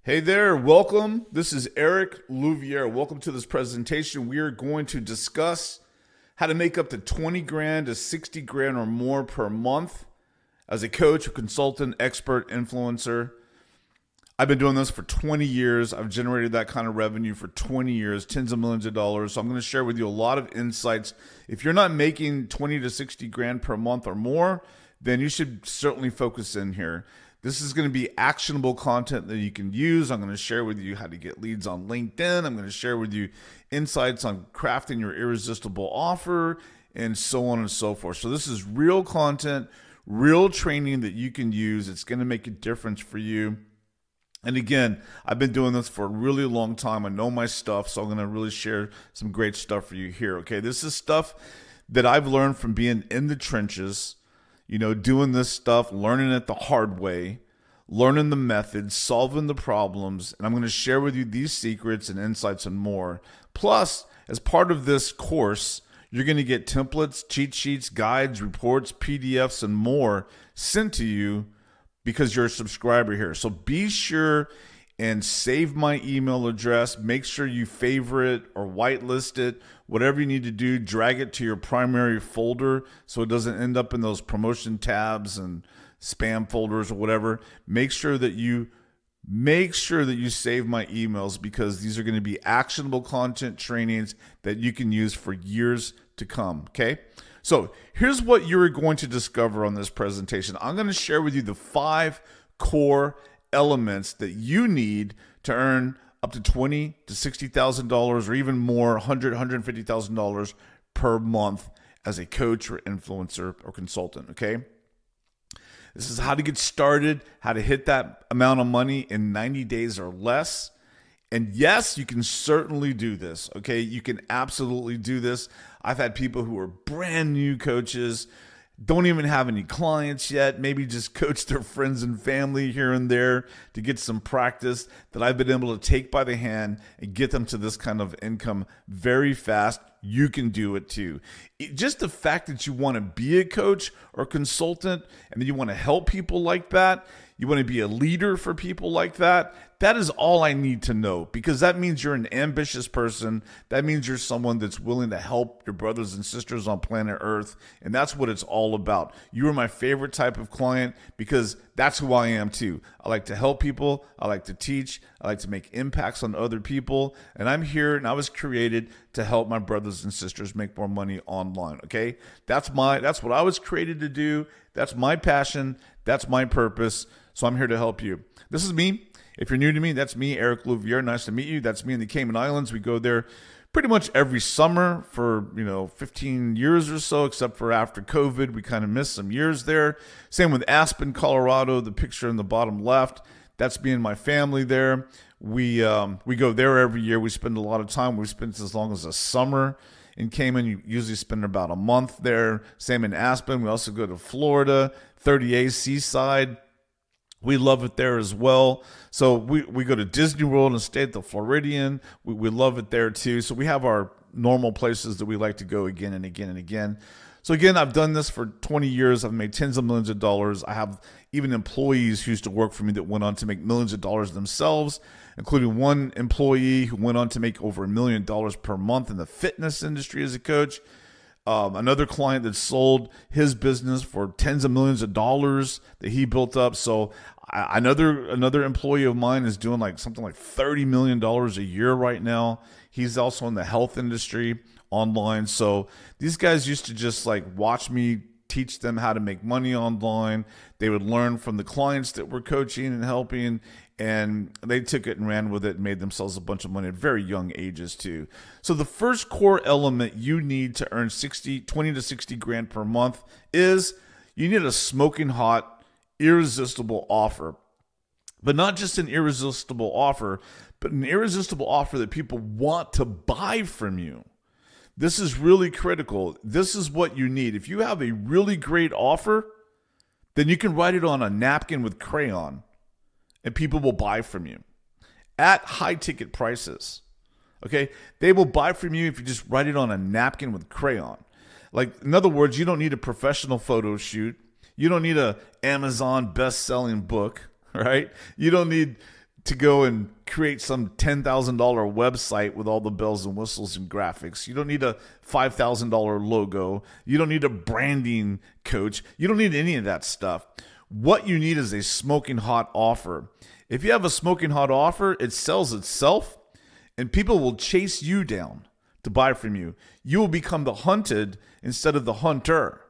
Hey there, welcome. This is Eric Louviere. Welcome to this presentation. We are going to discuss how to make up to 20 grand to 60 grand or more per month as a coach, a consultant, expert, influencer. I've been doing this for 20 years. I've generated that kind of revenue for 20 years, tens of millions of dollars. So I'm going to share with you a lot of insights. If you're not making 20 to 60 grand per month or more, then you should certainly focus in here. This is going to be actionable content that you can use. I'm going to share with you how to get leads on LinkedIn. I'm going to share with you insights on crafting your irresistible offer and so on and so forth. So this is real content, real training that you can use. It's going to make a difference for you. And again, I've been doing this for a really long time. I know my stuff, so I'm going to really share some great stuff for you here. Okay, this is stuff that I've learned from being in the trenches, doing this stuff, learning it the hard way, learning the methods, solving the problems, and I'm going to share with you these secrets and insights and more. Plus, as part of this course, you're going to get templates, cheat sheets, guides, reports, PDFs, and more sent to you because you're a subscriber here. So be sure and save my email address. Make sure you favorite or whitelist it. Whatever you need to do, drag it to your primary folder so it doesn't end up in those promotion tabs and spam folders or whatever. Make sure that you save my emails because these are going to be actionable content trainings that you can use for years to come. Okay? So here's what you're going to discover on this presentation. I'm going to share with you the 5 core elements that you need to earn up to $20,000 to $60,000 or even more, $150,000 per month as a coach or influencer or consultant. Okay. This is how to get started, how to hit that amount of money in 90 days or less. And yes, you can certainly do this. Okay. You can absolutely do this. I've had people who are brand new coaches, don't even have any clients yet, maybe just coach their friends and family here and there to get some practice, that I've been able to take by the hand and get them to this kind of income very fast. You can do it too. Just the fact that you want to be a coach or consultant and that you want to help people like that, you want to be a leader for people like that, that is all I need to know, because that means you're an ambitious person. That means you're someone that's willing to help your brothers and sisters on planet Earth. And that's what it's all about. You are my favorite type of client because that's who I am too. I like to help people. I like to teach. I like to make impacts on other people. And I'm here and I was created to help my brothers and sisters make more money online. Okay. That's what I was created to do. That's my passion. That's my purpose. So I'm here to help you. This is me. If you're new to me, that's me, Eric Louviere. Nice to meet you. That's me in the Cayman Islands. We go there pretty much every summer for 15 years or so, except for after COVID. We kind of missed some years there. Same with Aspen, Colorado, the picture in the bottom left. That's me and my family there. We go there every year. We spend a lot of time. We spend as long as a summer in Cayman. You usually spend about a month there. Same in Aspen. We also go to Florida, 30A Seaside. We love it there as well. So we go to Disney World and stay at the Floridian. We love it there too. So we have our normal places that we like to go again and again and again. So again, I've done this for 20 years. I've made tens of millions of dollars. I have even employees who used to work for me that went on to make millions of dollars themselves, including one employee who went on to make over $1 million per month in the fitness industry as a coach. Another client that sold his business for tens of millions of dollars that he built up. So another employee of mine is doing something like $30 million a year right now. He's also in the health industry online. So these guys used to just watch me teach them how to make money online. They would learn from the clients that we're coaching and helping, and they took it and ran with it and made themselves a bunch of money at very young ages too. So the first core element you need to earn 20 to 60 grand per month is you need a smoking hot, irresistible offer. But not just an irresistible offer, but an irresistible offer that people want to buy from you. This is really critical. This is what you need. If you have a really great offer, then you can write it on a napkin with crayon and people will buy from you at high ticket prices. Okay? They will buy from you if you just write it on a napkin with crayon. In other words, you don't need a professional photo shoot. You don't need a Amazon best-selling book, right? You don't need to go and create some $10,000 website with all the bells and whistles and graphics. You don't need a $5,000 logo. You don't need a branding coach. You don't need any of that stuff. What you need is a smoking hot offer. If you have a smoking hot offer, it sells itself and people will chase you down to buy from you. You will become the hunted instead of the hunter.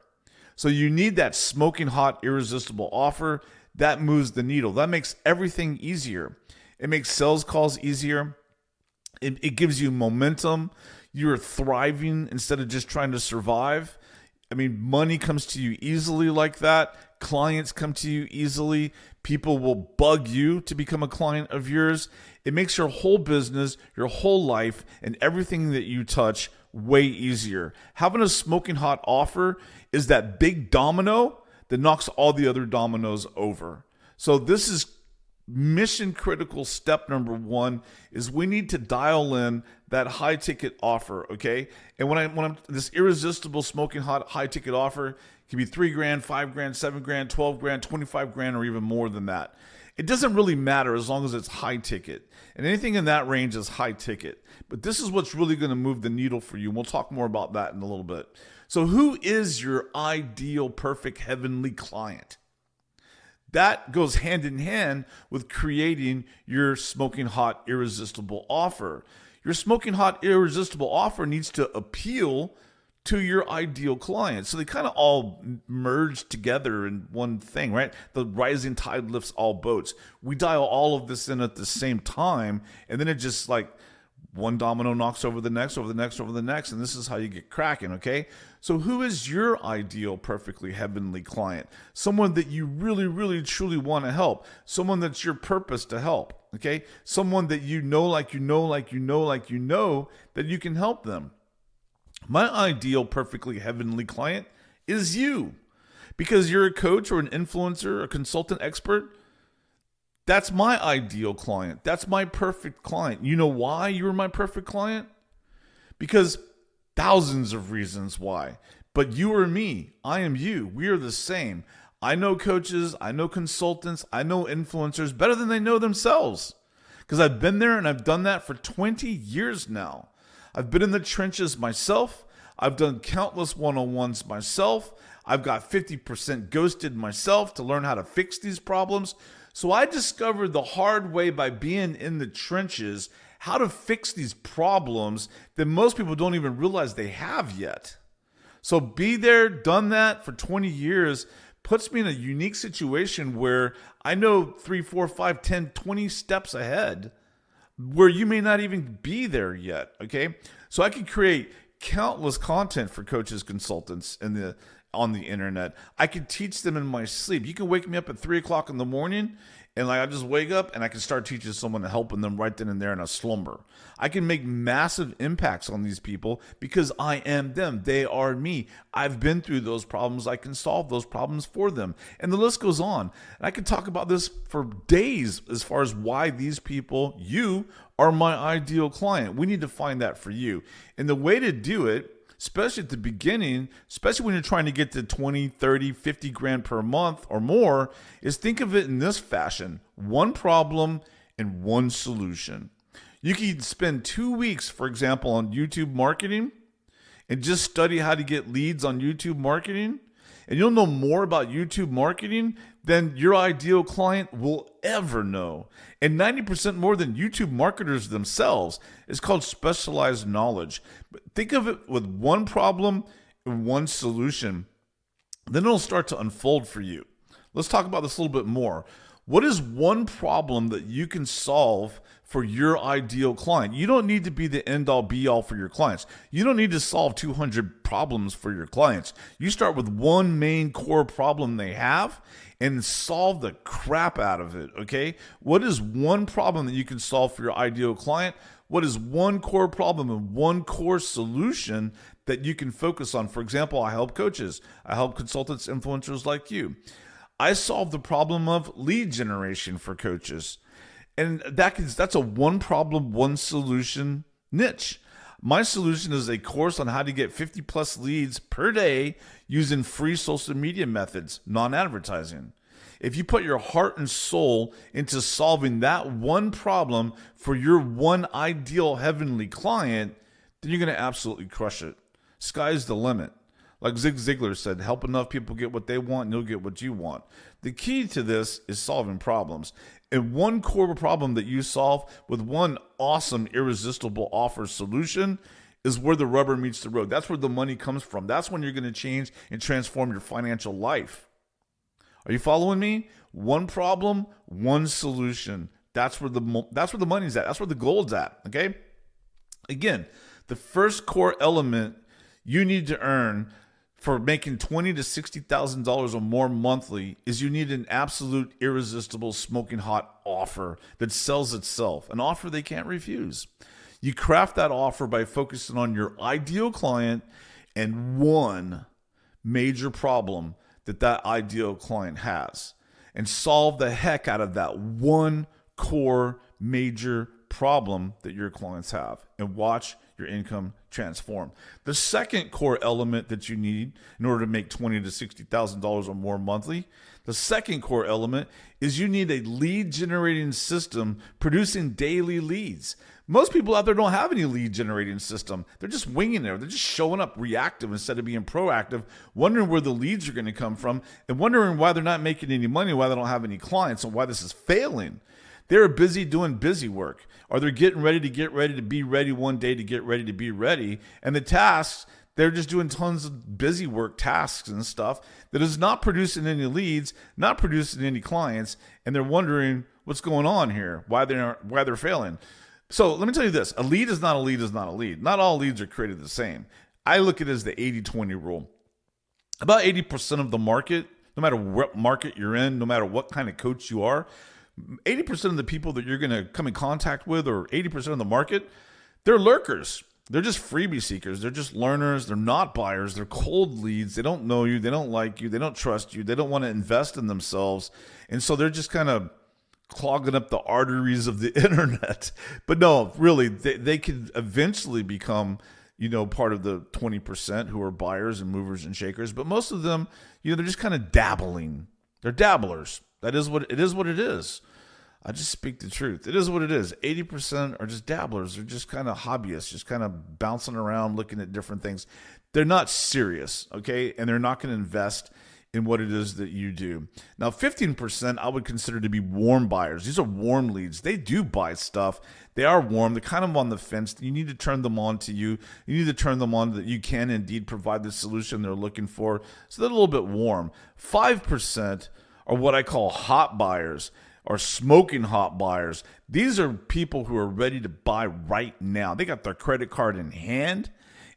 So you need that smoking hot, irresistible offer that moves the needle. That makes everything easier. It makes sales calls easier. It gives you momentum. You're thriving instead of just trying to survive. I mean, money comes to you easily like that. Clients come to you easily. People will bug you to become a client of yours. It makes your whole business, your whole life, and everything that you touch way easier. Having a smoking hot offer is that big domino that knocks all the other dominoes over. So this is mission critical. Step number one is we need to dial in that high ticket offer. Okay. And when I'm this irresistible smoking hot high ticket offer can be $3 grand, $5 grand, $7 grand, 12 grand, 25 grand, or even more than that. It doesn't really matter as long as it's high ticket, and anything in that range is high ticket. But this is what's really going to move the needle for you. And we'll talk more about that in a little bit. So who is your ideal, perfect, heavenly client? That goes hand in hand with creating your smoking hot, irresistible offer. Your smoking hot, irresistible offer needs to appeal to your ideal client. So they kind of all merge together in one thing, right? The rising tide lifts all boats. We dial all of this in at the same time, and then it just like one domino knocks over the next, over the next, over the next, and this is how you get cracking, okay? So who is your ideal, perfectly heavenly client? Someone that you really, really, truly want to help. Someone that's your purpose to help, okay? Someone that you know, like you know, like you know, like you know, that you can help them. My ideal, perfectly heavenly client is you. Because you're a coach or an influencer, a consultant expert, that's my ideal client. That's my perfect client. You know why you're my perfect client? Because thousands of reasons why. But you are me. I am you. We are the same. I know coaches. I know consultants. I know influencers better than they know themselves. Because I've been there and I've done that for 20 years now. I've been in the trenches myself. I've done countless one-on-ones myself. I've got 50% ghosted myself to learn how to fix these problems. So I discovered the hard way by being in the trenches how to fix these problems that most people don't even realize they have yet. So be there, done that for 20 years puts me in a unique situation where I know 3, 4, 5, 10, 20 steps ahead where you may not even be there yet, okay? So I can create countless content for coaches, consultants on the internet. I can teach them in my sleep. You can wake me up at 3 o'clock in the morning and I just wake up and I can start teaching someone and helping them right then and there in a slumber. I can make massive impacts on these people because I am them. They are me. I've been through those problems. I can solve those problems for them. And the list goes on. And I could talk about this for days as far as why these people, you, are my ideal client. We need to find that for you. And the way to do it, especially at the beginning, especially when you're trying to get to 20, 30, 50 grand per month or more, is think of it in this fashion. One problem and one solution. You can spend 2 weeks, for example, on YouTube marketing and just study how to get leads on YouTube marketing. And you'll know more about YouTube marketing than your ideal client will ever know. And 90% more than YouTube marketers themselves. It's called specialized knowledge. But think of it with one problem and one solution. Then it'll start to unfold for you. Let's talk about this a little bit more. What is one problem that you can solve for your ideal client? You don't need to be the end all be all for your clients. You don't need to solve 200 problems for your clients. You start with one main core problem they have and solve the crap out of it, okay? What is one problem that you can solve for your ideal client? What is one core problem and one core solution that you can focus on? For example, I help coaches. I help consultants, influencers like you. I solve the problem of lead generation for coaches. And that's a one problem, one solution niche. My solution is a course on how to get 50 plus leads per day using free social media methods, non-advertising. if you put your heart and soul into solving that one problem for your one ideal heavenly client, then you're going to absolutely crush it. Sky's the limit. Like Zig Ziglar said, help enough people get what they want and you'll get what you want. The key to this is solving problems. And one core problem that you solve with one awesome, irresistible offer solution is where the rubber meets the road. That's where the money comes from. That's when you're going to change and transform your financial life. Are you following me? One problem, one solution. That's where the money's at. That's where the gold's at. Okay. Again, the first core element you need to earn for making $20,000 to $60,000 or more monthly is you need an absolute irresistible smoking hot offer that sells itself, an offer they can't refuse. You craft that offer by focusing on your ideal client and one major problem that ideal client has, and solve the heck out of that one core major problem that your clients have, and watch your income transform. The second core element that you need in order to make $20,000 to $60,000 or more monthly, the second core element is you need a lead generating system producing daily leads. Most people out there don't have any lead generating system. They're just winging it. They're just showing up reactive instead of being proactive, wondering where the leads are going to come from and wondering why they're not making any money, why they don't have any clients, and why this is failing. They're busy doing busy work, or they're getting ready to be ready one day to get ready to be ready. And the tasks, they're just doing tons of busy work tasks and stuff that is not producing any leads, not producing any clients, and they're wondering what's going on here, why they're failing. So let me tell you this, a lead is not a lead is not a lead. Not all leads are created the same. I look at it as the 80-20 rule. About 80% of the market, no matter what market you're in, no matter what kind of coach you are, 80% of the people that you're going to come in contact with, or 80% of the market, they're lurkers. They're just freebie seekers. They're just learners. They're not buyers. They're cold leads. They don't know you. They don't like you. They don't trust you. They don't want to invest in themselves. And so they're just kind of clogging up the arteries of the internet. But no, really, they could eventually become, part of the 20% who are buyers and movers and shakers. But most of them, they're just kind of dabbling. They're dabblers. That is what it is. I just speak the truth. It is what it is. 80% are just dabblers. They're just kind of hobbyists, just kind of bouncing around, looking at different things. They're not serious, okay? And they're not going to invest in what it is that you do. Now, 15% I would consider to be warm buyers. These are warm leads. They do buy stuff. They are warm. They're kind of on the fence. You need to turn them on to you. You need to turn them on that you can indeed provide the solution they're looking for. So they're a little bit warm. 5% are what I call hot buyers, or smoking hot buyers. These are people who are ready to buy right now. They got their credit card in hand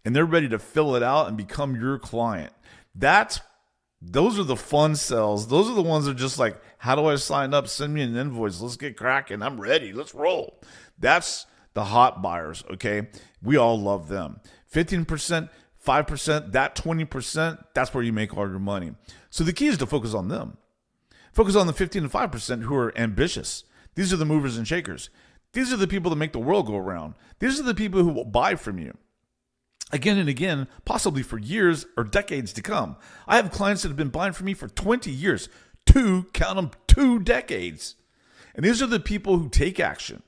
and they're ready to fill it out and become your client. Those are the fun sells. Those are the ones that are just like, how do I sign up? Send me an invoice. Let's get cracking. I'm ready. Let's roll. That's the hot buyers, okay? We all love them. 15%, 5%, that 20%, that's where you make all your money. So the key is to focus on them. Focus on the 15 to 5% who are ambitious. These are the movers and shakers. These are the people that make the world go around. These are the people who will buy from you again and again, possibly for years or decades to come. I have clients that have been buying from me for 20 years, count them, 2 decades. And these are the people who take action.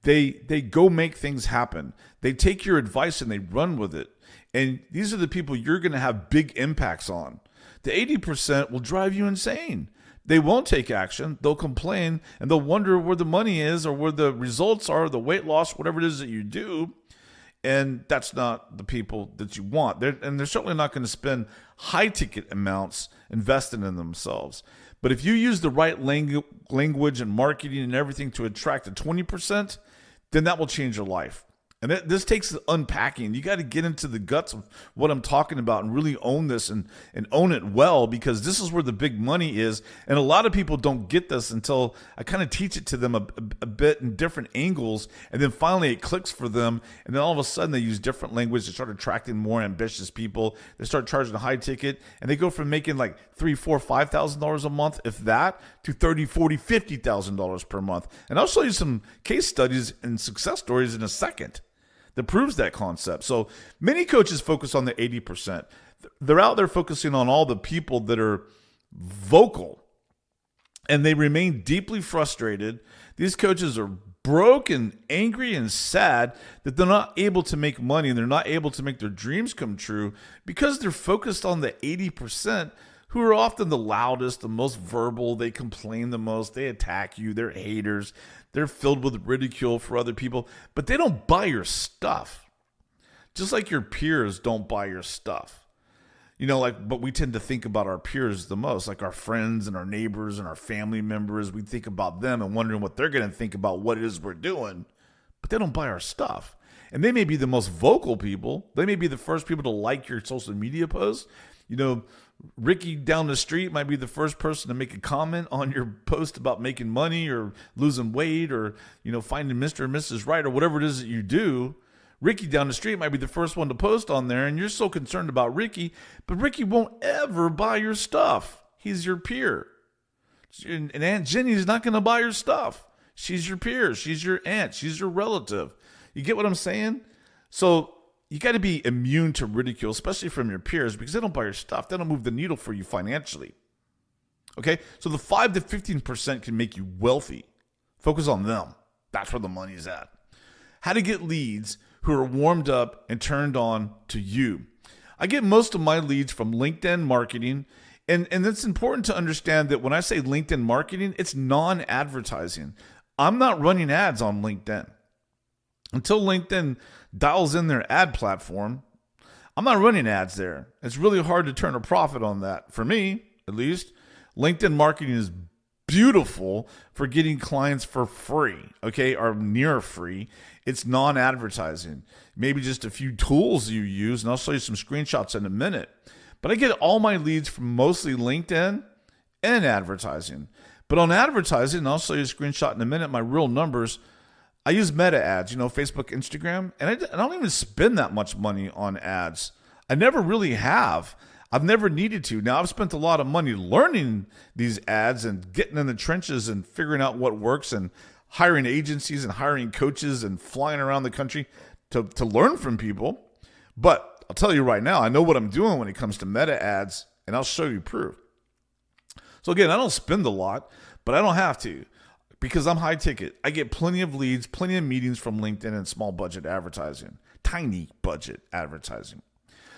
They go make things happen. They take your advice and they run with it. And these are the people you're going to have big impacts on. The 80% will drive you insane. They won't take action. They'll complain and they'll wonder where the money is or where the results are, the weight loss, whatever it is that you do. And that's not the people that you want. They're certainly not going to spend high ticket amounts investing in themselves. But if you use the right language and marketing and everything to attract the 20%, then that will change your life. And this takes unpacking. You got to get into the guts of what I'm talking about and really own this and own it well, because this is where the big money is. And a lot of people don't get this until I kind of teach it to them a bit in different angles. And then finally it clicks for them. And then all of a sudden they use different language to start attracting more ambitious people. They start charging a high ticket and they go from making like $3,000, $4,000, $5,000 a month, if that, to $30,000, $40,000, $50,000 per month. And I'll show you some case studies and success stories in a second that proves that concept. So many coaches focus on the 80%. They're out there focusing on all the people that are vocal and they remain deeply frustrated. These coaches are broken, angry, and sad that they're not able to make money and they're not able to make their dreams come true because they're focused on the 80% who are often the loudest, the most verbal. They complain the most. They attack you. They're haters. They're filled with ridicule for other people, but they don't buy your stuff. Just like your peers don't buy your stuff. But we tend to think about our peers the most, like our friends and our neighbors and our family members. We think about them and wondering what they're going to think about what it is we're doing, but they don't buy our stuff. And they may be the most vocal people. They may be the first people to like your social media posts. Ricky down the street might be the first person to make a comment on your post about making money or losing weight or, finding Mr. and Mrs. Right or whatever it is that you do. Ricky down the street might be the first one to post on there, and you're so concerned about Ricky, but Ricky won't ever buy your stuff. He's your peer. And Aunt Jenny's not going to buy your stuff. She's your peer. She's your aunt. She's your relative. You get what I'm saying? So you got to be immune to ridicule, especially from your peers, because they don't buy your stuff. They don't move the needle for you financially. Okay? So the 5 to 15% can make you wealthy. Focus on them. That's where the money's at. How to get leads who are warmed up and turned on to you. I get most of my leads from LinkedIn marketing. And it's important to understand that when I say LinkedIn marketing, it's non-advertising. I'm not running ads on LinkedIn. Until LinkedIn dials in their ad platform, I'm not running ads there. It's really hard to turn a profit on that. For me, at least, LinkedIn marketing is beautiful for getting clients for free, okay, or near free. It's non-advertising. Maybe just a few tools you use, and I'll show you some screenshots in a minute. But I get all my leads from mostly LinkedIn and advertising. But on advertising, and I'll show you a screenshot in a minute, my real numbers, I use meta ads, Facebook, Instagram, and I don't even spend that much money on ads. I never really have. I've never needed to. Now, I've spent a lot of money learning these ads and getting in the trenches and figuring out what works and hiring agencies and hiring coaches and flying around the country to learn from people. But I'll tell you right now, I know what I'm doing when it comes to meta ads, and I'll show you proof. So again, I don't spend a lot, but I don't have to because I'm high ticket. I get plenty of leads, plenty of meetings from LinkedIn and small budget advertising, tiny budget advertising.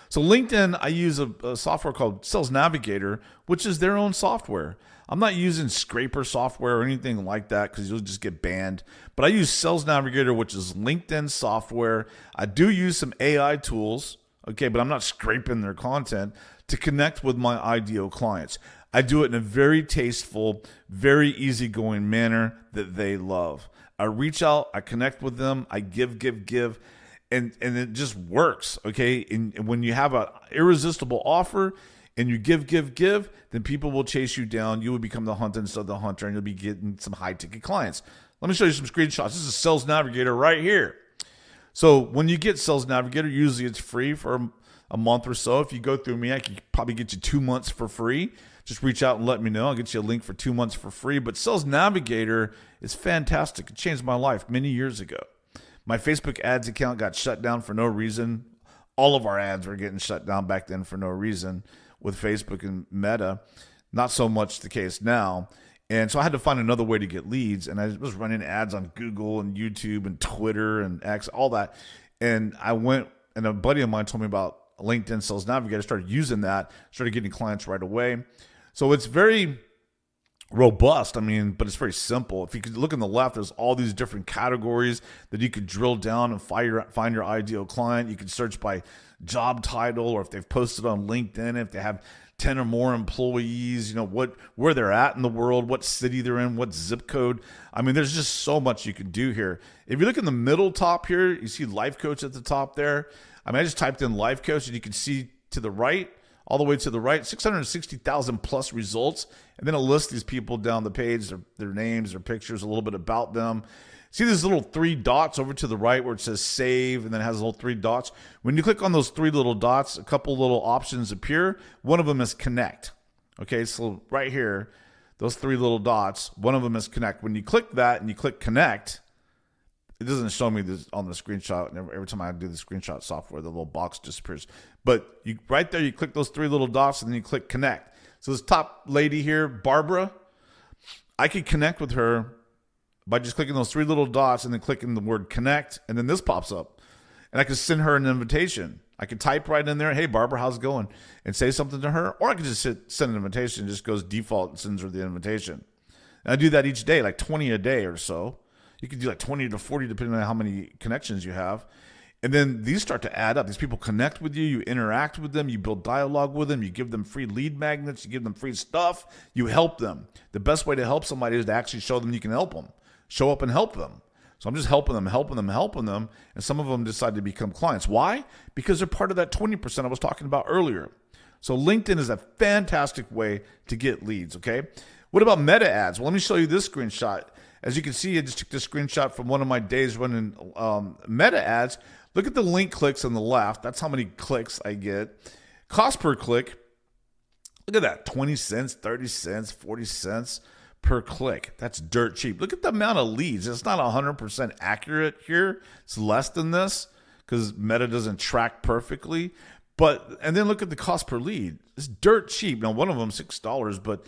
So LinkedIn, I use a software called Sales Navigator, which is their own software. I'm not using scraper software or anything like that because you'll just get banned. But I use Sales Navigator, which is LinkedIn software. I do use some AI tools, okay, but I'm not scraping their content to connect with my ideal clients. I do it in a very tasteful, very easygoing manner that they love. I reach out, I connect with them, I give. And it just works, okay? And when you have an irresistible offer and you give, then people will chase you down. You will become the hunt instead of the hunter, and you'll be getting some high-ticket clients. Let me show you some screenshots. This is Sales Navigator right here. So when you get Sales Navigator, usually it's free for a month or so. If you go through me, I can probably get you 2 months for free. Just reach out and let me know. I'll get you a link for 2 months for free. But Sales Navigator is fantastic. It changed my life many years ago. My Facebook ads account got shut down for no reason. All of our ads were getting shut down back then for no reason with Facebook and Meta. Not so much the case now. And so I had to find another way to get leads. And I was running ads on Google and YouTube and Twitter and X, all that. And I went, and a buddy of mine told me about LinkedIn Sales Navigator. I started using that, started getting clients right away. So it's very robust, but it's very simple. If you could look on the left, there's all these different categories that you could drill down and find your ideal client. You could search by job title, or if they've posted on LinkedIn, if they have 10 or more employees, where they're at in the world, what city they're in, what zip code. There's just so much you can do here. If you look in the middle top here, you see Life Coach at the top there. I just typed in Life Coach, and you can see to the right, all the way to the right, 660,000 plus results. And then it lists these people down the page, their names, their pictures, a little bit about them. See these little 3 dots over to the right where it says save, and then it has little 3 dots. When you click on those 3 little dots, a couple little options appear. One of them is connect. Okay, so right here, those 3 little dots, one of them is connect. When you click that and you click connect, it doesn't show me this on the screenshot. Every time I do the screenshot software, the little box disappears. But right there, you click those 3 little dots, and then you click connect. So this top lady here, Barbara, I could connect with her by just clicking those three little dots and then clicking the word connect, and then this pops up. And I could send her an invitation. I could type right in there, hey, Barbara, how's it going? And say something to her. Or I could just send an invitation. It just goes default and sends her the invitation. And I do that each day, like 20 a day or so. You can do like 20 to 40 depending on how many connections you have. And then these start to add up. These people connect with you. You interact with them. You build dialogue with them. You give them free lead magnets. You give them free stuff. You help them. The best way to help somebody is to actually show them you can help them. Show up and help them. So I'm just helping them. And some of them decide to become clients. Why? Because they're part of that 20% I was talking about earlier. So LinkedIn is a fantastic way to get leads, okay? What about meta ads? Well, let me show you this screenshot. As you can see, I just took this screenshot from one of my days running meta ads. Look at the link clicks on the left. That's how many clicks I get. Cost per click. Look at that. 20 cents, 30 cents, 40 cents per click. That's dirt cheap. Look at the amount of leads. It's not 100% accurate here. It's less than this because Meta doesn't track perfectly. And then look at the cost per lead. It's dirt cheap. Now, one of them $6, but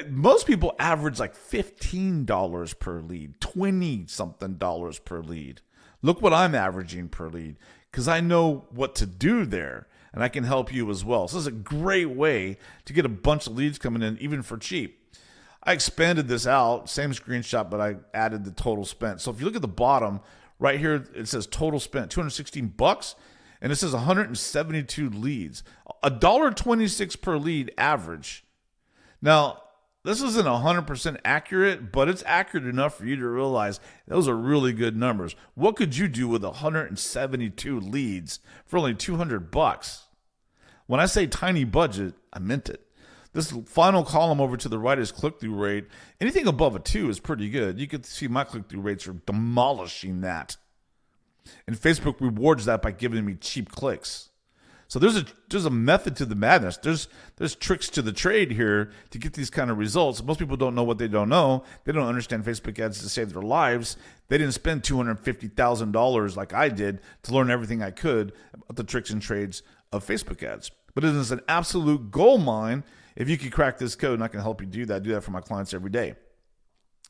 most people average like $15 per lead, 20-something dollars per lead. Look what I'm averaging per lead because I know what to do there, and I can help you as well. So this is a great way to get a bunch of leads coming in, even for cheap. I expanded this out, same screenshot, but I added the total spent. So if you look at the bottom, right here, it says total spent, $216, and it says 172 leads. $1.26 per lead average. Now, this isn't 100% accurate, but it's accurate enough for you to realize those are really good numbers. What could you do with 172 leads for only $200? When I say tiny budget, I meant it. This final column over to the right is click-through rate. Anything above a 2 is pretty good. You can see my click-through rates are demolishing that. And Facebook rewards that by giving me cheap clicks. So there's a method to the madness. There's tricks to the trade here to get these kind of results. Most people don't know what they don't know. They don't understand Facebook ads to save their lives. They didn't spend $250,000 like I did to learn everything I could about the tricks and trades of Facebook ads. But it is an absolute gold mine if you can crack this code, and I can help you do that. I do that for my clients every day.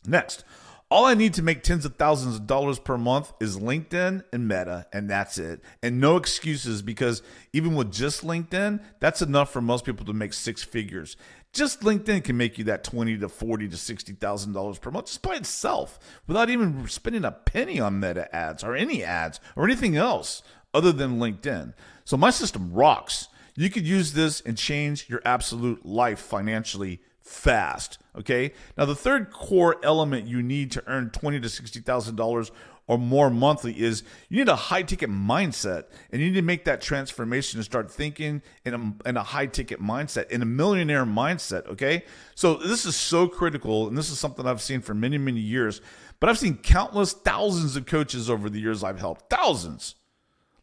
Next, all I need to make tens of thousands of dollars per month is LinkedIn and Meta, and that's it. And no excuses, because even with just LinkedIn, that's enough for most people to make six figures. Just LinkedIn can make you that $20,000 to $40,000 to $60,000 per month just by itself, without even spending a penny on Meta ads or any ads or anything else other than LinkedIn. So my system rocks. You could use this and change your absolute life financially fast. Okay. Now, the third core element you need to earn $20,000 to $60,000 or more monthly is you need a high ticket mindset, and you need to make that transformation and start thinking in a high ticket mindset, in a millionaire mindset. Okay. So this is so critical. And this is something I've seen for many, many years, but I've seen countless thousands of coaches over the years I've helped. Thousands.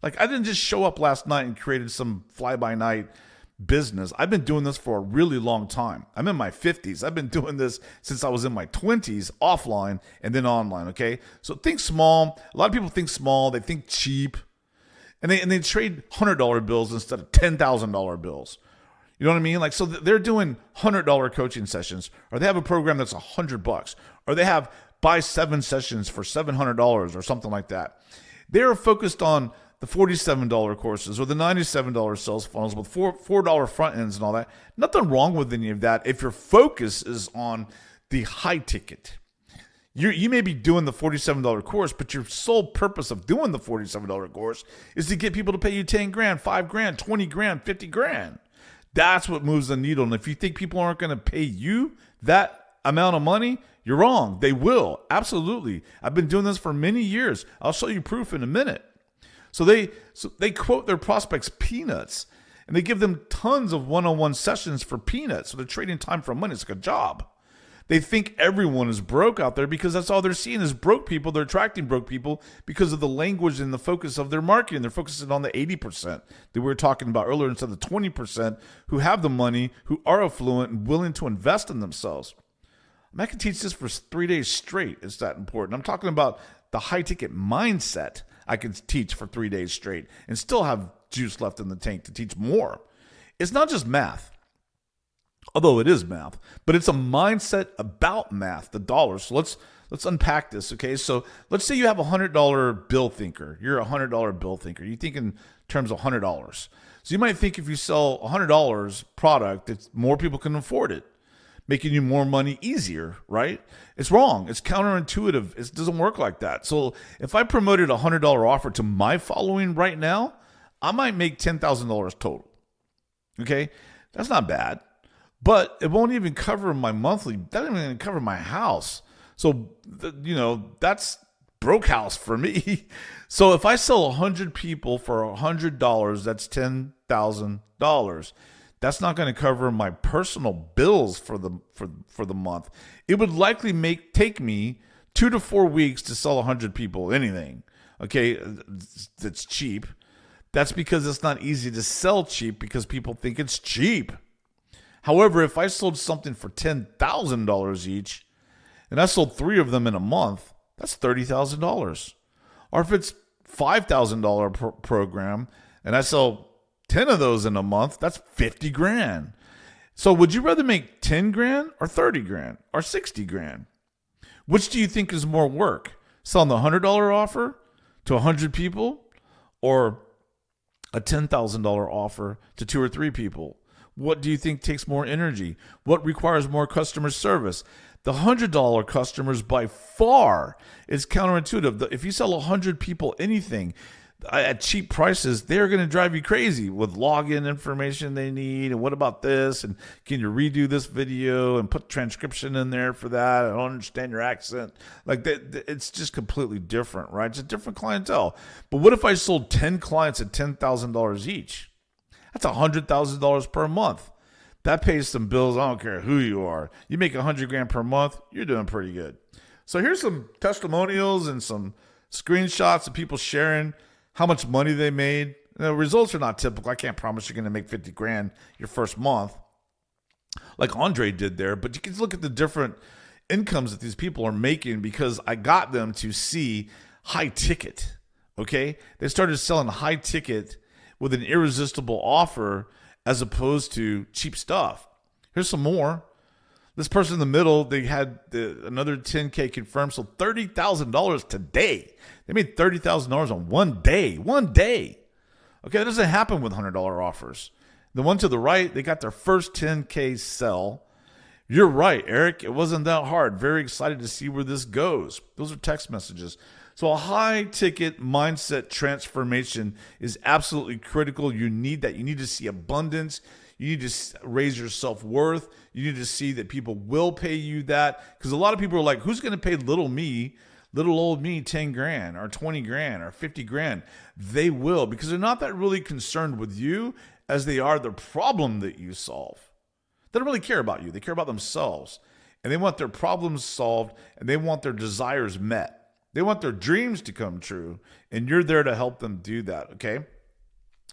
Like, I didn't just show up last night and created some fly-by-night business. I've been doing this for a really long time. I'm in my 50s. I've been doing this since I was in my 20s, offline and then online, okay? So think small. A lot of people think small. They think cheap. And they trade $100 bills instead of $10,000 bills. You know what I mean? Like, so they're doing $100 coaching sessions, or they have a program that's $100, or they have buy 7 sessions for $700 or something like that. They're focused on the $47 courses or the $97 sales funnels with $4 front ends and all that. Nothing wrong with any of that if your focus is on the high ticket. You may be doing the $47 course, but your sole purpose of doing the $47 course is to get people to pay you 10 grand, 5 grand, 20 grand, 50 grand. That's what moves the needle. And if you think people aren't going to pay you that amount of money, you're wrong. They will. Absolutely. I've been doing this for many years. I'll show you proof in a minute. So they quote their prospects peanuts, and they give them tons of one-on-one sessions for peanuts. So they're trading time for money. It's like a job. They think everyone is broke out there because that's all they're seeing is broke people. They're attracting broke people because of the language and the focus of their marketing. They're focusing on the 80% that we were talking about earlier instead of the 20% who have the money, who are affluent and willing to invest in themselves. I can teach this for 3 days straight. It's that important. I'm talking about the high-ticket mindset. I can teach for 3 days straight and still have juice left in the tank to teach more. It's not just math. although it is math, but it's a mindset about math, the dollars. So let's unpack this, okay? So let's say you have a $100 bill thinker. You're a $100 bill thinker. You think in terms of $100. So you might think if you sell $100 product, that more people can afford it, making you more money easier, right? It's wrong. It's counterintuitive. It doesn't work like that. So if I promoted a $100 offer to my following right now, I might make $10,000 total. Okay? That's not bad. But it won't even cover my monthly. That doesn't even cover my house. So, that's broke house for me. So if I sell 100 people for $100, that's $10,000. That's not going to cover my personal bills for the month. It would likely take me 2 to 4 weeks to sell 100 people anything. Okay, that's cheap. That's because it's not easy to sell cheap because people think it's cheap. However, if I sold something for $10,000 each, and I sold 3 of them in a month, that's $30,000. Or if it's $5,000 program, and I sell 10 of those in a month, that's 50 grand. So would you rather make 10 grand or 30 grand or 60 grand? Which do you think is more work? Selling the $100 offer to 100 people or a $10,000 offer to 2 or 3 people? What do you think takes more energy? What requires more customer service? The $100 customers by far is counterintuitive. If you sell 100 people anything at cheap prices, they're going to drive you crazy with login information they need. And what about this? And can you redo this video and put transcription in there for that? I don't understand your accent. Like that, it's just completely different, right? It's a different clientele. But what if I sold 10 clients at $10,000 each? That's $100,000 per month. That pays some bills. I don't care who you are. You make 100 grand per month, you're doing pretty good. So here's some testimonials and some screenshots of people sharing how much money they made. The results are not typical. I can't promise you're going to make 50 grand your first month like Andre did there, but you can look at the different incomes that these people are making because I got them to see high ticket. Okay. They started selling high ticket with an irresistible offer as opposed to cheap stuff. Here's some more. This person in the middle, they had another 10K confirmed, so $30,000 today. They made $30,000 on one day. One day. Okay, that doesn't happen with $100 offers. The one to the right, they got their first 10K sell. You're right, Eric. It wasn't that hard. Very excited to see where this goes. Those are text messages. So a high ticket mindset transformation is absolutely critical. You need that. You need to see abundance. You need to raise your self-worth. You need to see that people will pay you that. Because a lot of people are like, who's going to pay little old me 10 grand or 20 grand or 50 grand? They will, because they're not that really concerned with you as they are the problem that you solve. They don't really care about you. They care about themselves. And they want their problems solved, and they want their desires met. They want their dreams to come true, and you're there to help them do that, okay?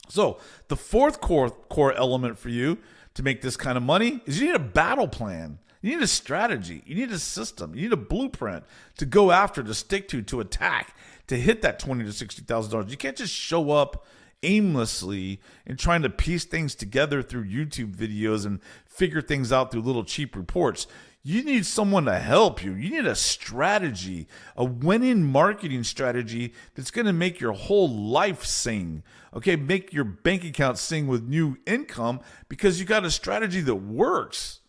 So the fourth core element for you to make this kind of money is you need a battle plan. You need a strategy. You need a system. You need a blueprint to go after, to stick to attack, to hit that $20,000 to $60,000. You can't just show up aimlessly and trying to piece things together through YouTube videos and figure things out through little cheap reports. You need someone to help you. You need a strategy, a winning marketing strategy that's going to make your whole life sing. Okay, make your bank account sing with new income because you got a strategy that works.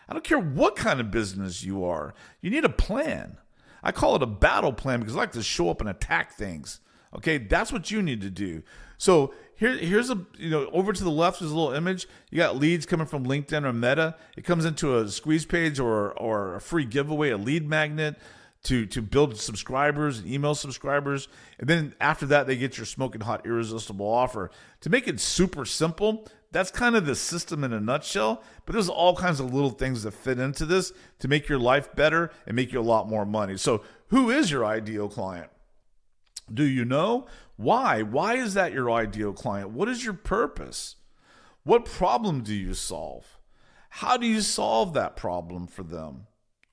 I don't care what kind of business you are. You need a plan. I call it a battle plan because I like to show up and attack things. Okay, that's what you need to do. So here's over to the left is a little image. You got leads coming from LinkedIn or Meta. It comes into a squeeze page or a free giveaway, a lead magnet to build subscribers and email subscribers. And then after that, they get your smoking hot irresistible offer. To make it super simple, that's kind of the system in a nutshell. But there's all kinds of little things that fit into this to make your life better and make you a lot more money. So who is your ideal client? Do you know? Why? Why is that your ideal client? What is your purpose? What problem do you solve? How do you solve that problem for them?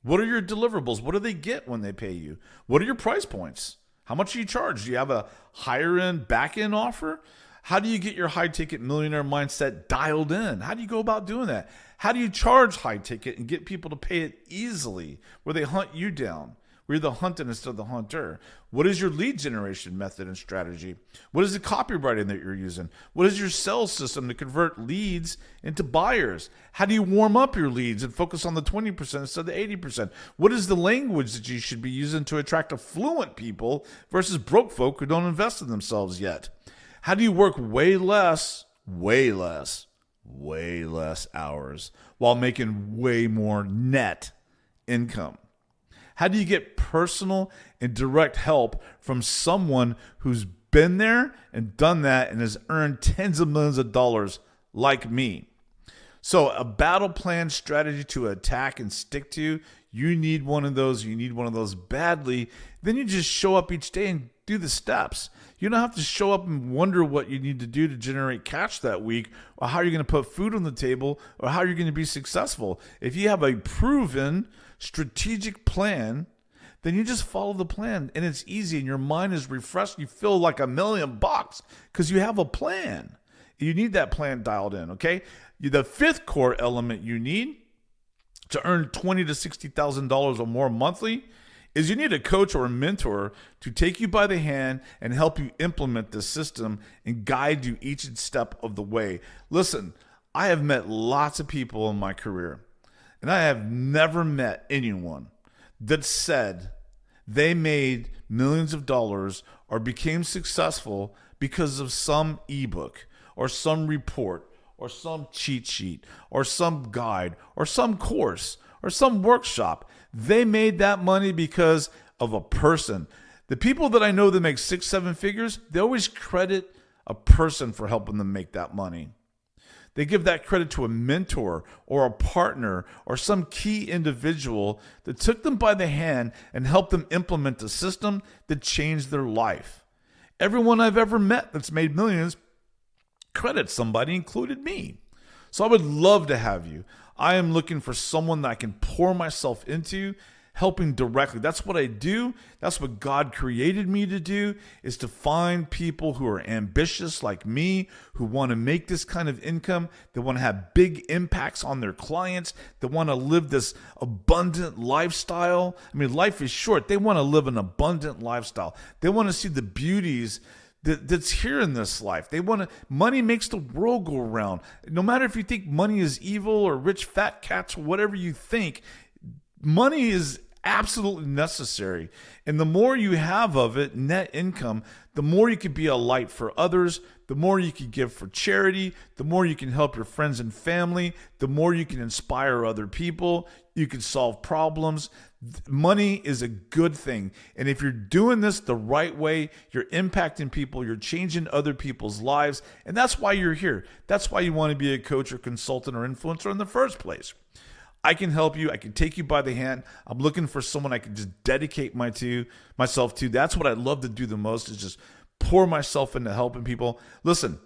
What are your deliverables? What do they get when they pay you? What are your price points? How much do you charge? Do you have a higher end, back end offer? How do you get your high ticket millionaire mindset dialed in? How do you go about doing that? How do you charge high ticket and get people to pay it easily where they hunt you down? Where you're the hunted instead of the hunter. What is your lead generation method and strategy? What is the copywriting that you're using? What is your sales system to convert leads into buyers? How do you warm up your leads and focus on the 20% instead of the 80%? What is the language that you should be using to attract affluent people versus broke folk who don't invest in themselves yet? How do you work way less hours while making way more net income? How do you get personal and direct help from someone who's been there and done that and has earned tens of millions of dollars like me? So a battle plan strategy to attack and stick to, you need one of those. You need one of those badly. Then you just show up each day and do the steps. You don't have to show up and wonder what you need to do to generate cash that week, or how you're going to put food on the table, or how you're going to be successful. If you have a proven strategic plan, then you just follow the plan, and it's easy, and your mind is refreshed. You feel like $1 million because you have a plan. You need that plan dialed in, okay? The fifth core element you need to earn $20,000 to $60,000 or more monthly is you need a coach or a mentor to take you by the hand and help you implement the system and guide you each step of the way. Listen, I have met lots of people in my career, and I have never met anyone that said they made millions of dollars or became successful because of some ebook or some report or some cheat sheet or some guide or some course or some workshop. They made that money because of a person. The people that I know that make 6-7 figures, they always credit a person for helping them make that money. They give that credit to a mentor or a partner or some key individual that took them by the hand and helped them implement a system that changed their life. Everyone I've ever met that's made millions credits somebody, included me. So I would love to have you. I am looking for someone that I can pour myself into, helping directly. That's what I do. That's what God created me to do, is to find people who are ambitious like me, who want to make this kind of income, that want to have big impacts on their clients, that want to live this abundant lifestyle. I mean, life is short. They want to live an abundant lifestyle. They want to see the beauties that's here in this life. They want to. Money makes the world go around. No matter if you think money is evil or rich fat cats or whatever you think, money is absolutely necessary. And the more you have of it, net income, the more you can be a light for others, the more you can give for charity, the more you can help your friends and family, the more you can inspire other people, you can solve problems. Money is a good thing. And if you're doing this the right way, you're impacting people, you're changing other people's lives. And that's why you're here. That's why you want to be a coach or consultant or influencer in the first place. I can help you. I can take you by the hand. I'm looking for someone I can just dedicate myself to. That's what I love to do the most, is just pour myself into helping people. Listen,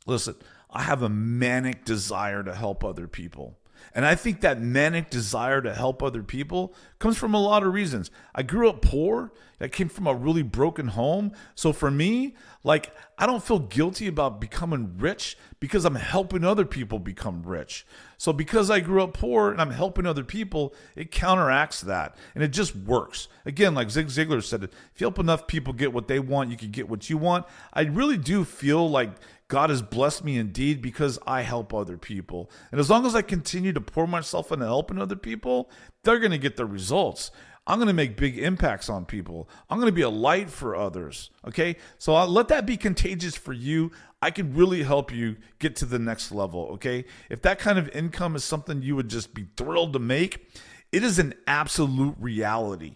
I have a manic desire to help other people. And I think that manic desire to help other people comes from a lot of reasons. I grew up poor. I came from a really broken home. So for me, I don't feel guilty about becoming rich because I'm helping other people become rich. So because I grew up poor and I'm helping other people, it counteracts that. And it just works. Again, like Zig Ziglar said, if you help enough people get what they want, you can get what you want. I really do feel like God has blessed me indeed because I help other people. And as long as I continue to pour myself into helping other people, they're going to get the results. I'm going to make big impacts on people. I'm going to be a light for others. Okay? So I'll let that be contagious for you. I can really help you get to the next level. Okay? If that kind of income is something you would just be thrilled to make, it is an absolute reality.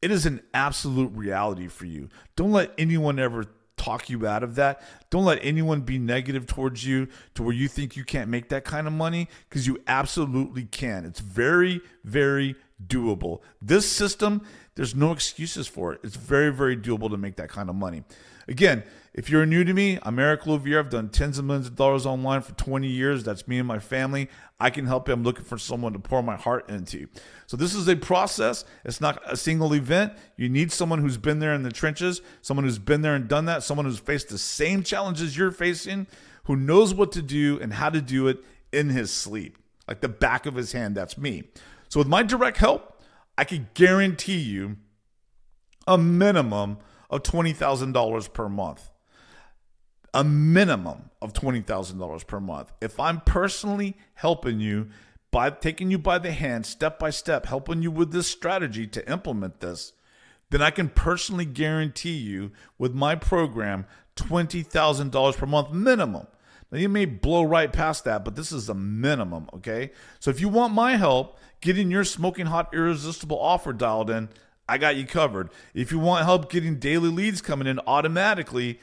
It is an absolute reality for you. Don't let anyone ever talk you out of that. Don't let anyone be negative towards you to where you think you can't make that kind of money, because you absolutely can. It's very, very doable. This system, there's no excuses for it. It's very, very doable to make that kind of money. Again, if you're new to me, I'm Eric Louviere. I've done tens of millions of dollars online for 20 years. That's me and my family. I can help you. I'm looking for someone to pour my heart into. So this is a process. It's not a single event. You need someone who's been there in the trenches, someone who's been there and done that, someone who's faced the same challenges you're facing, who knows what to do and how to do it in his sleep. Like the back of his hand, that's me. So with my direct help, I could guarantee you a minimum of $20,000 per month. A minimum of $20,000 per month. If I'm personally helping you by taking you by the hand, step by step, helping you with this strategy to implement this, then I can personally guarantee you with my program $20,000 per month minimum. Now you may blow right past that, but this is a minimum, okay? So if you want my help getting your smoking hot irresistible offer dialed in, I got you covered. If you want help getting daily leads coming in automatically,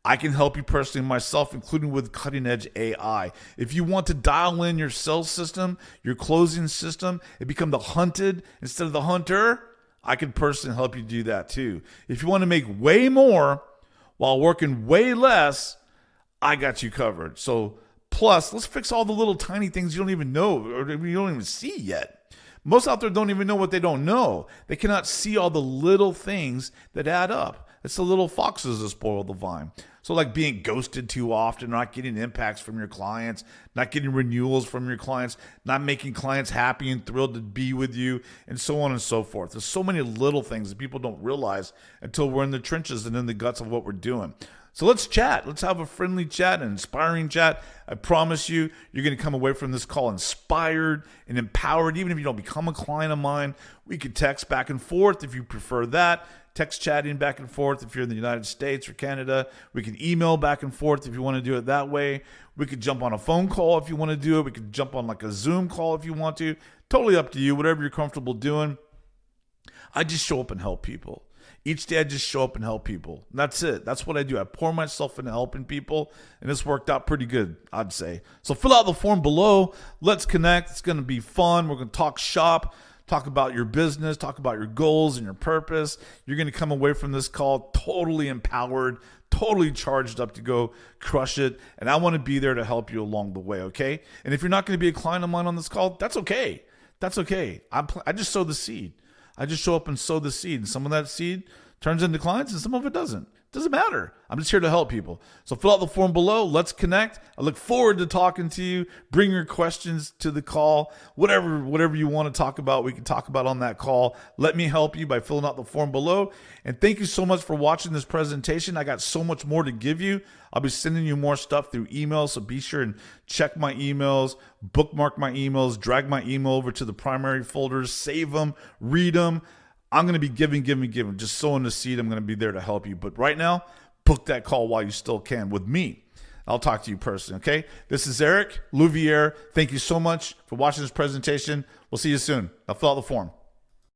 I can help you personally myself, including with cutting edge AI. If you want to dial in your sales system, your closing system, and become the hunted instead of the hunter, I can personally help you do that too. If you want to make way more while working way less, I got you covered. So plus, let's fix all the little tiny things you don't even know or you don't even see yet. Most out there don't even know what they don't know. They cannot see all the little things that add up. It's the little foxes that spoil the vine. So like being ghosted too often, not getting impacts from your clients, not getting renewals from your clients, not making clients happy and thrilled to be with you, and so on and so forth. There's so many little things that people don't realize until we're in the trenches and in the guts of what we're doing. So let's chat. Let's have a friendly chat, an inspiring chat. I promise you, you're going to come away from this call inspired and empowered. Even if you don't become a client of mine, we could text back and forth if you prefer that. Text chatting back and forth if you're in the United States or Canada. We can email back and forth if you want to do it that way. We could jump on a phone call if you want to do it. We could jump on like a Zoom call if you want to. Totally up to you, whatever you're comfortable doing. I just show up and help people. Each day I just show up and help people. That's it. That's what I do. I pour myself into helping people, and it's worked out pretty good, I'd say. So fill out the form below. Let's connect. It's going to be fun. We're going to talk shop, talk about your business, talk about your goals and your purpose. You're going to come away from this call totally empowered, totally charged up to go crush it. And I want to be there to help you along the way, okay? And if you're not going to be a client of mine on this call, that's okay. That's okay. I just sow the seed. I just show up and sow the seed. And some of that seed turns into clients and some of it doesn't. It doesn't matter. I'm just here to help people. So fill out the form below. Let's connect. I look forward to talking to you. Bring your questions to the call. Whatever you want to talk about, we can talk about on that call. Let me help you by filling out the form below. And thank you so much for watching this presentation. I got so much more to give you. I'll be sending you more stuff through email, so be sure and check my emails, bookmark my emails, drag my email over to the primary folders, save them, read them. I'm going to be giving, just sowing the seed. I'm going to be there to help you. But right now, book that call while you still can with me. I'll talk to you personally, okay? This is Eric Louviere. Thank you so much for watching this presentation. We'll see you soon. I'll fill out the form.